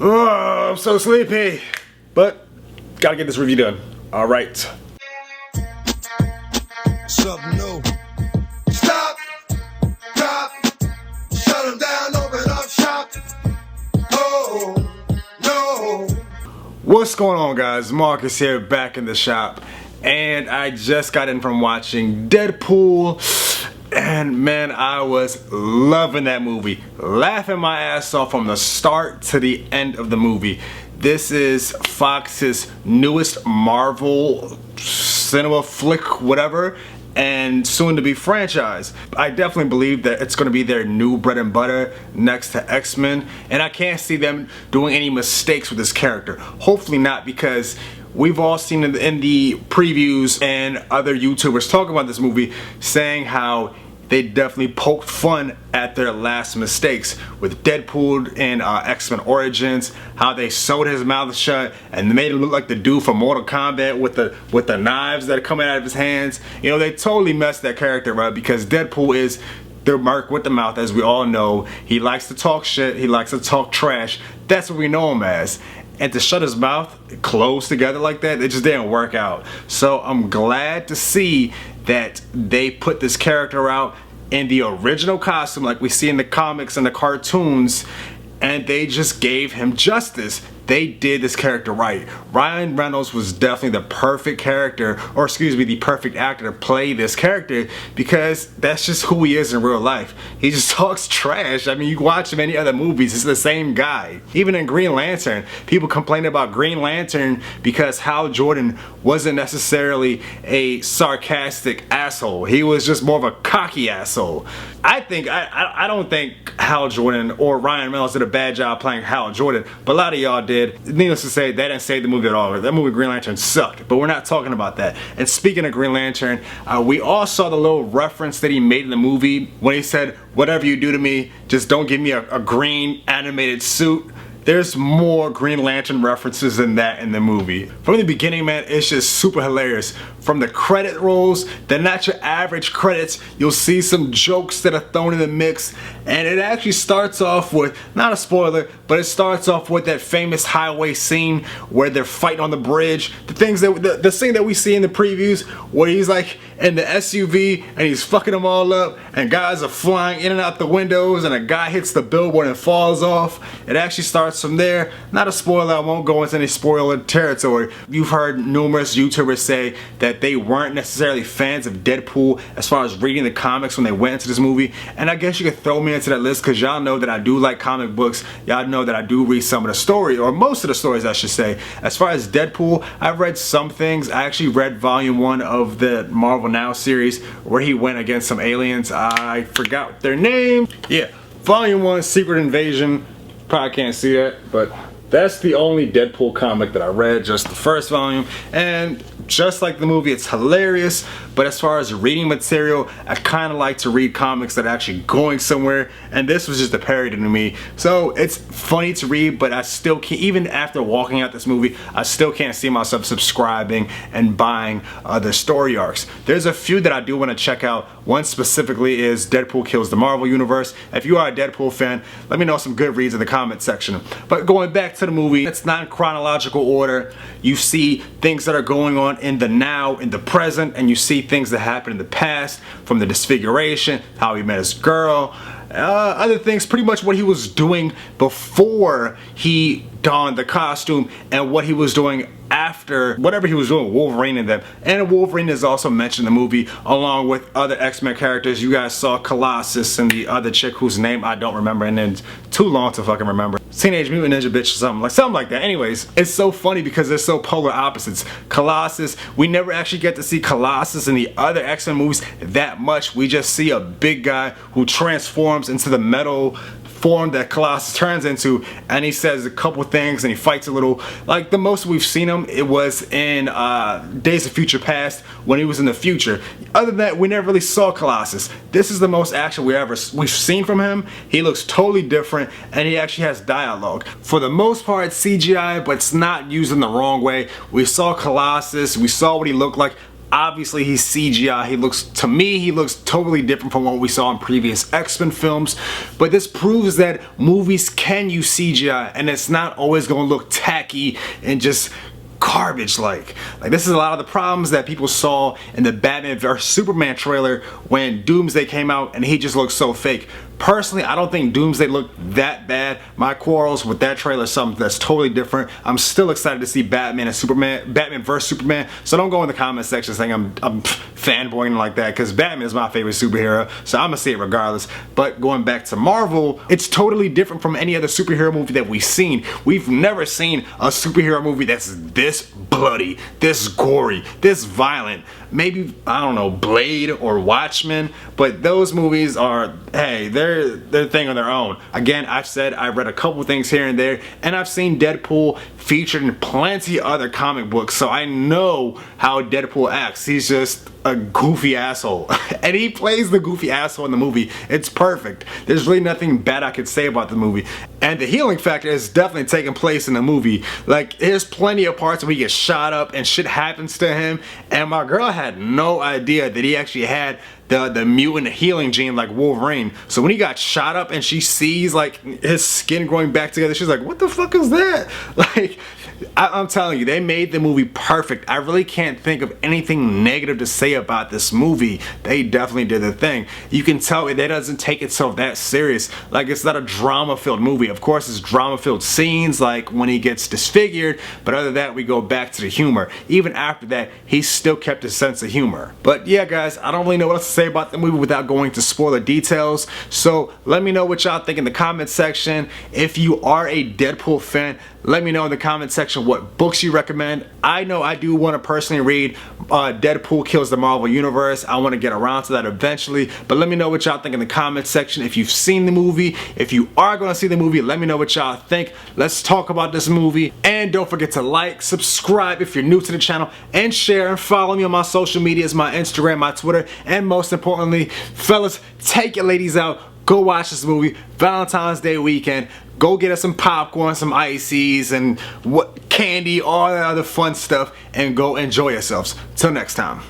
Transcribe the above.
Oh, I'm so sleepy, but gotta get this review done. All right. Something new. Stop, drop, shut them down, open up shop. Oh, no. What's going on, guys? Marcus here, back in the shop, and I just got in from watching Deadpool. And man, I was loving that movie. Laughing my ass off from the start to the end of the movie. This is Fox's newest Marvel cinema flick, whatever, and soon to be franchise. I definitely believe that it's going to be their new bread and butter next to X-Men, and I can't see them doing any mistakes with this character. Hopefully not, because we've all seen in the previews and other YouTubers talking about this movie saying how they definitely poked fun at their last mistakes with Deadpool and X-Men Origins, how they sewed his mouth shut and made him look like the dude from Mortal Kombat with the knives that are coming out of his hands. You know, they totally messed that character up, because Deadpool is the mark with the mouth, as we all know. He likes to talk shit, he likes to talk trash. That's what we know him as. And to shut his mouth closed together like that, it just didn't work out. So I'm glad to see that they put this character out in the original costume like we see in the comics and the cartoons, and they just gave him justice. They did this character right. Ryan Reynolds was definitely the perfect character, or excuse me, the perfect actor to play this character, because that's just who he is in real life. He just talks trash. I mean, you watch him in any other movies, it's the same guy. Even in Green Lantern, people complain about Green Lantern because Hal Jordan wasn't necessarily a sarcastic asshole. He was just more of a cocky asshole. I don't think Hal Jordan or Ryan Reynolds did a bad job playing Hal Jordan, but a lot of y'all did. Needless to say, that didn't save the movie at all. That movie Green Lantern sucked, but we're not talking about that. And speaking of Green Lantern, we all saw the little reference that he made in the movie when he said, "Whatever you do to me, just don't give me a green animated suit." There's more Green Lantern references than that in the movie. From the beginning, man, it's just super hilarious. From the credit rolls, they're not your average credits. You'll see some jokes that are thrown in the mix, and it actually starts off with, not a spoiler, but it starts off with that famous highway scene where they're fighting on the bridge. The scene that we see in the previews where he's like in the SUV and he's fucking them all up, and guys are flying in and out the windows, and a guy hits the billboard and falls off. It actually starts from there. Not a spoiler, I won't go into any spoiler territory. You've heard numerous YouTubers say that they weren't necessarily fans of Deadpool as far as reading the comics when they went into this movie, and I guess you could throw me into that list, because y'all know that I do like comic books. Y'all know that I do read some of the story, or most of the stories I should say. As far as Deadpool, I've read some things. I actually read volume 1 of the Marvel Now series where he went against some aliens. I forgot their name. Yeah, volume 1, Secret Invasion. Probably can't see that, but that's the only Deadpool comic that I read, just the first volume, and just like the movie, it's hilarious. But as far as reading material, I kind of like to read comics that are actually going somewhere, and this was just a parody to me. So it's funny to read, but I still can't, even after walking out this movie, I still can't see myself subscribing and buying the story arcs. There's a few that I do want to check out. One specifically is Deadpool Kills the Marvel Universe. If you are a Deadpool fan, let me know some good reads in the comment section. But going back to the movie, it's not in chronological order. You see things that are going on in the now, in the present, and you see things that happened in the past, from the disfiguration, how he met his girl, other things, pretty much what he was doing before he donned the costume, and what he was doing after, whatever he was doing, Wolverine and them. And Wolverine is also mentioned in the movie, along with other X-Men characters. You guys saw Colossus and the other chick whose name I don't remember, and it's too long to fucking remember. Teenage Mutant Ninja Bitch or something like that. Anyways, it's so funny because they're so polar opposites. Colossus, we never actually get to see Colossus in the other X-Men movies that much. We just see a big guy who transforms into the metal form that Colossus turns into, and he says a couple things and he fights a little. Like the most we've seen him, it was in Days of Future Past when he was in the future. Other than that, we never really saw Colossus. This is the most action we've seen from him. He looks totally different, and he actually has dialogue. For the most part, it's CGI, but it's not used in the wrong way. We saw Colossus, we saw what he looked like Obviously he's CGI. To me, he looks totally different from what we saw in previous X-Men films. But this proves that movies can use CGI and it's not always going to look tacky and just garbage like this is a lot of the problems that people saw in the Batman vs Superman trailer when Doomsday came out and he just looked so fake. Personally, I don't think Doomsday looked that bad. My quarrels with that trailer is something that's totally different. I'm still excited to see Batman vs Superman. So don't go in the comment section saying I'm fanboying like that, because Batman is my favorite superhero, so I'm gonna see it regardless. But going back to Marvel, it's totally different from any other superhero movie that we've seen. We've never seen a superhero movie that's this bloody, this gory, this violent. Maybe, I don't know, Blade or Watchmen, but those movies are, hey, they're a thing on their own. Again, I've read a couple things here and there, and I've seen Deadpool featured in plenty of other comic books, so I know how Deadpool acts. He's just a goofy asshole, and he plays the goofy asshole in the movie. It's perfect. There's really nothing bad I could say about the movie, and the healing factor is definitely taking place in the movie. Like, there's plenty of parts where he gets shot up and shit happens to him, and my girl had no idea that he actually had the mutant healing gene like Wolverine. So when he got shot up and she sees like his skin growing back together, she's like, what the fuck is that? Like, I'm telling you, they made the movie perfect. I really can't think of anything negative to say about this movie. They definitely did the thing. You can tell it doesn't take itself that serious. Like, it's not a drama-filled movie. Of course, it's drama-filled scenes like when he gets disfigured, but other than that, we go back to the humor. Even after that, he still kept his sense of humor. But yeah, guys, I don't really know what else to say about the movie without going to spoiler details. So let me know what y'all think in the comment section. If you are a Deadpool fan, let me know in the comment section what books you recommend. I know I do want to personally read Deadpool Kills the Marvel Universe. I want to get around to that eventually, but let me know what y'all think in the comment section. If you've seen the movie, if you are going to see the movie, let me know what y'all think. Let's talk about this movie, and don't forget to like, subscribe if you're new to the channel, and share and follow me on my social medias, my Instagram, my Twitter, and most importantly, fellas, take your ladies out. Go watch this movie. Valentine's Day weekend. Go get us some popcorn, some ices, and candy, all that other fun stuff, and go enjoy yourselves. Till next time.